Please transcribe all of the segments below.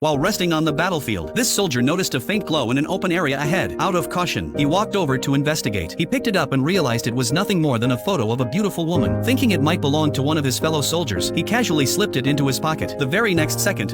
While resting on the battlefield, this soldier noticed a faint glow in an open area ahead. Out of caution, he walked over to investigate. He picked it up and realized it was nothing more than a photo of a beautiful woman. Thinking it might belong to one of his fellow soldiers, he casually slipped it into his pocket. The very next second,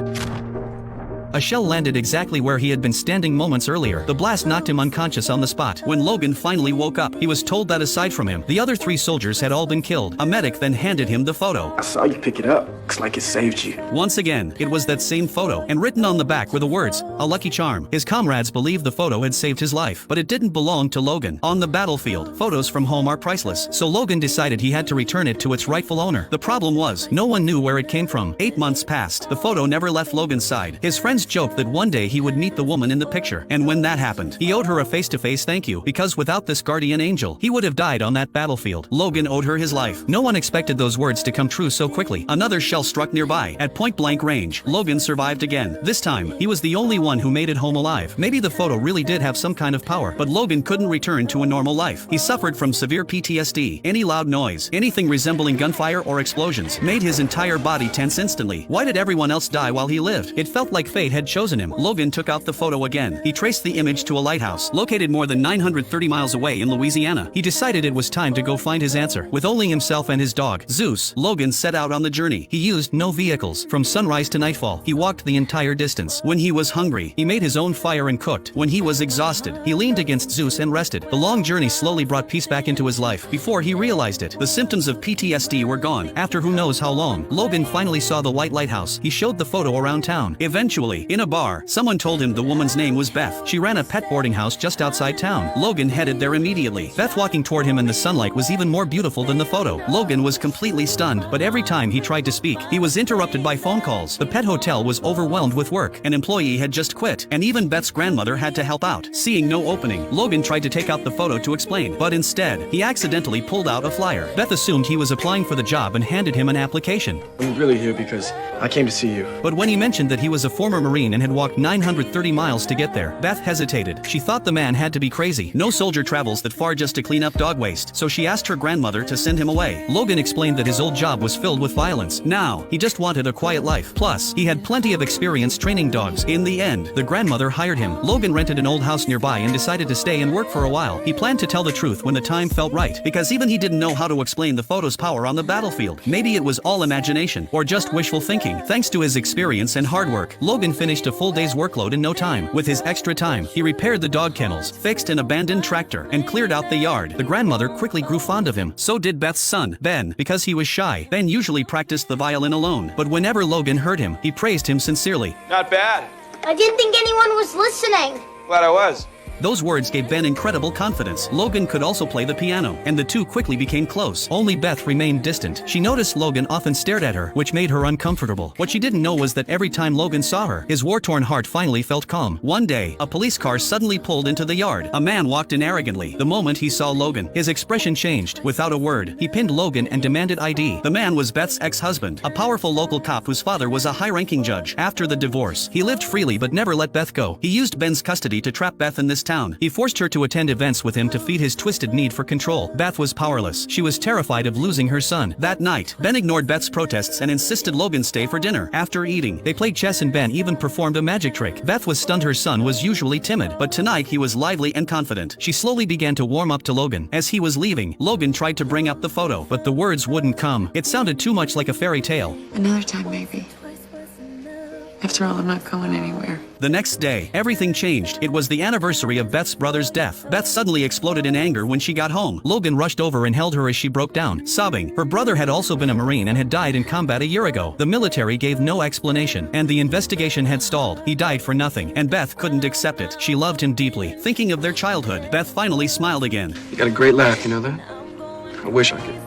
a shell landed exactly where he had been standing moments earlier. The blast knocked him unconscious on the spot. When Logan finally woke up, he was told that aside from him, the other 3 soldiers had all been killed. A medic then handed him the photo. I saw you pick it up. Looks like it saved you. Once again, it was that same photo, and written on the back were the words, "A lucky charm." His comrades believed the photo had saved his life, but it didn't belong to Logan. On the battlefield, photos from home are priceless, so Logan decided he had to return it to its rightful owner. The problem was, no one knew where it came from. 8 months passed. The photo never left Logan's side. His friends joked that one day he would meet the woman in the picture, and when that happened, he owed her a face-to-face thank you, because without this guardian angel, he would have died on that battlefield. Logan owed her his life. No one expected those words to come true so quickly. Another shell struck nearby. At point-blank range, Logan survived again. This time, he was the only one who made it home alive. Maybe the photo really did have some kind of power, but Logan couldn't return to a normal life. He suffered from severe PTSD. Any loud noise, anything resembling gunfire or explosions, made his entire body tense instantly. Why did everyone else die while he lived? It felt like fate had chosen him. Logan took out the photo again. He traced the image to a lighthouse, located more than 930 miles away in Louisiana. He decided it was time to go find his answer. With only himself and his dog, Zeus, Logan set out on the journey. He used no vehicles. From sunrise to nightfall, he walked the entire distance. When he was hungry, he made his own fire and cooked. When he was exhausted, he leaned against Zeus and rested. The long journey slowly brought peace back into his life. Before he realized it, the symptoms of PTSD were gone. After who knows how long, Logan finally saw the white lighthouse. He showed the photo around town. Eventually, in a bar, someone told him the woman's name was Beth. She ran a pet boarding house just outside town. Logan headed there immediately. Beth walking toward him in the sunlight was even more beautiful than the photo. Logan was completely stunned, but every time he tried to speak, he was interrupted by phone calls. The pet hotel was overwhelmed with work. An employee had just quit, and even Beth's grandmother had to help out. Seeing no opening, Logan tried to take out the photo to explain, but instead, he accidentally pulled out a flyer. Beth assumed he was applying for the job and handed him an application. I'm really here because I came to see you. But when he mentioned that he was a former Marine and had walked 930 miles to get there, Beth hesitated. She thought the man had to be crazy. No soldier travels that far just to clean up dog waste, so she asked her grandmother to send him away. Logan explained that his old job was filled with violence. Now, he just wanted a quiet life. Plus, he had plenty of experience training dogs. In the end, the grandmother hired him. Logan rented an old house nearby and decided to stay and work for a while. He planned to tell the truth when the time felt right, because even he didn't know how to explain the photo's power on the battlefield. Maybe it was all imagination, or just wishful thinking. Thanks to his experience and hard work, Logan finished a full day's workload in no time. With his extra time, he repaired the dog kennels, fixed an abandoned tractor, and cleared out the yard. The grandmother quickly grew fond of him. So did Beth's son, Ben. Because he was shy, Ben usually practiced the violin alone. But whenever Logan heard him, he praised him sincerely. Not bad. I didn't think anyone was listening. Glad I was. Those words gave Ben incredible confidence. Logan could also play the piano, and the two quickly became close. Only Beth remained distant. She noticed Logan often stared at her, which made her uncomfortable. What she didn't know was that every time Logan saw her, his war-torn heart finally felt calm. One day, a police car suddenly pulled into the yard. A man walked in arrogantly. The moment he saw Logan, his expression changed. Without a word, he pinned Logan and demanded ID. The man was Beth's ex-husband, a powerful local cop whose father was a high-ranking judge. After the divorce, he lived freely but never let Beth go. He used Ben's custody to trap Beth in this town. He forced her to attend events with him to feed his twisted need for control. Beth was powerless. She was terrified of losing her son. That night, Ben ignored Beth's protests and insisted Logan stay for dinner. After eating, they played chess and Ben even performed a magic trick. Beth was stunned. Her son was usually timid, but tonight he was lively and confident. She slowly began to warm up to Logan. As he was leaving, Logan tried to bring up the photo, but the words wouldn't come. It sounded too much like a fairy tale. Another time, maybe. After all, I'm not going anywhere. The next day, everything changed. It was the anniversary of Beth's brother's death. Beth suddenly exploded in anger when she got home. Logan rushed over and held her as she broke down, sobbing. Her brother had also been a Marine and had died in combat a year ago. The military gave no explanation, and the investigation had stalled. He died for nothing, and Beth couldn't accept it. She loved him deeply. Thinking of their childhood, Beth finally smiled again. You got a great laugh, you know that? I wish I could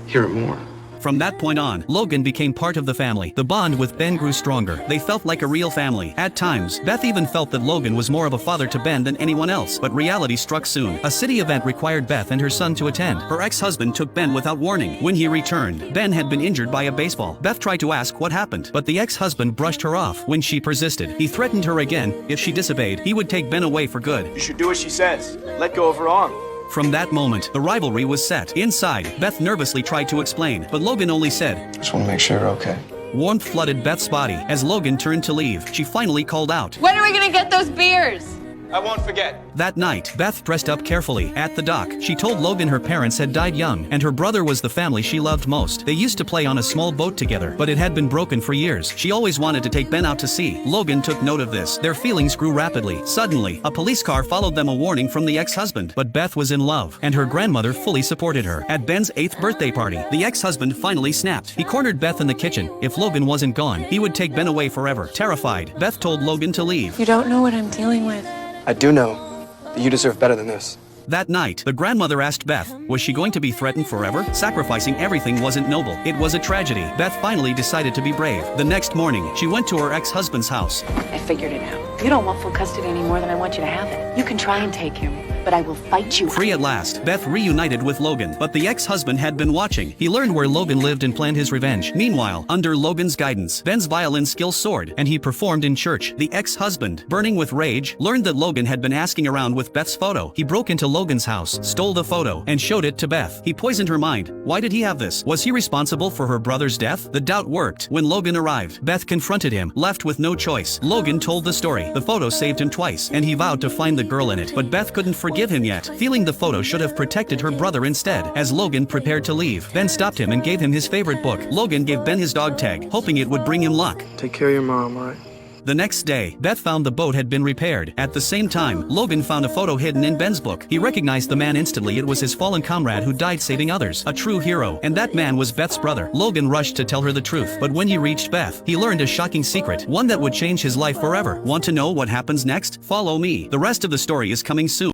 hear it more. From that point on, Logan became part of the family. The bond with Ben grew stronger. They felt like a real family. At times, Beth even felt that Logan was more of a father to Ben than anyone else. But reality struck soon. A city event required Beth and her son to attend. Her ex-husband took Ben without warning. When he returned, Ben had been injured by a baseball. Beth tried to ask what happened, but the ex-husband brushed her off. When she persisted, he threatened her again. If she disobeyed, he would take Ben away for good. You should do what she says. Let go of her arm. From that moment, the rivalry was set. Inside, Beth nervously tried to explain, but Logan only said, Just want to make sure you're okay. Warmth flooded Beth's body. As Logan turned to leave, she finally called out. When are we gonna get those beers? I won't forget. That night, Beth dressed up carefully. At the dock, she told Logan her parents had died young, and her brother was the family she loved most. They used to play on a small boat together, but it had been broken for years. She always wanted to take Ben out to sea. Logan took note of this. Their feelings grew rapidly. Suddenly, a police car followed them, a warning from the ex-husband. But Beth was in love, and her grandmother fully supported her. At Ben's 8th birthday party, the ex-husband finally snapped. He cornered Beth in the kitchen. If Logan wasn't gone, he would take Ben away forever. Terrified, Beth told Logan to leave. You don't know what I'm dealing with. I do know that you deserve better than this. That night, the grandmother asked Beth, was she going to be threatened forever? Sacrificing everything wasn't noble. It was a tragedy. Beth finally decided to be brave. The next morning, she went to her ex-husband's house. I figured it out. You don't want full custody any more than I want you to have it. You can try and take him, but I will fight you. Free at last, Beth reunited with Logan, but the ex-husband had been watching. He learned where Logan lived and planned his revenge. Meanwhile, under Logan's guidance, Ben's violin skill soared, and he performed in church. The ex-husband, burning with rage, learned that Logan had been asking around with Beth's photo. He broke into Logan's house, stole the photo, and showed it to Beth. He poisoned her mind. Why did he have this? Was he responsible for her brother's death? The doubt worked. When Logan arrived, Beth confronted him. Left with no choice, Logan told the story. The photo saved him twice, and he vowed to find the girl in it. But Beth couldn't forgive him yet, feeling the photo should have protected her brother instead. As Logan prepared to leave, Ben stopped him and gave him his favorite book. Logan gave Ben his dog tag, hoping it would bring him luck. Take care of your mom, alright? The next day, Beth found the boat had been repaired. At the same time, Logan found a photo hidden in Ben's book. He recognized the man instantly. It was his fallen comrade who died saving others. A true hero. And that man was Beth's brother. Logan rushed to tell her the truth. But when he reached Beth, he learned a shocking secret. One that would change his life forever. Want to know what happens next? Follow me. The rest of the story is coming soon.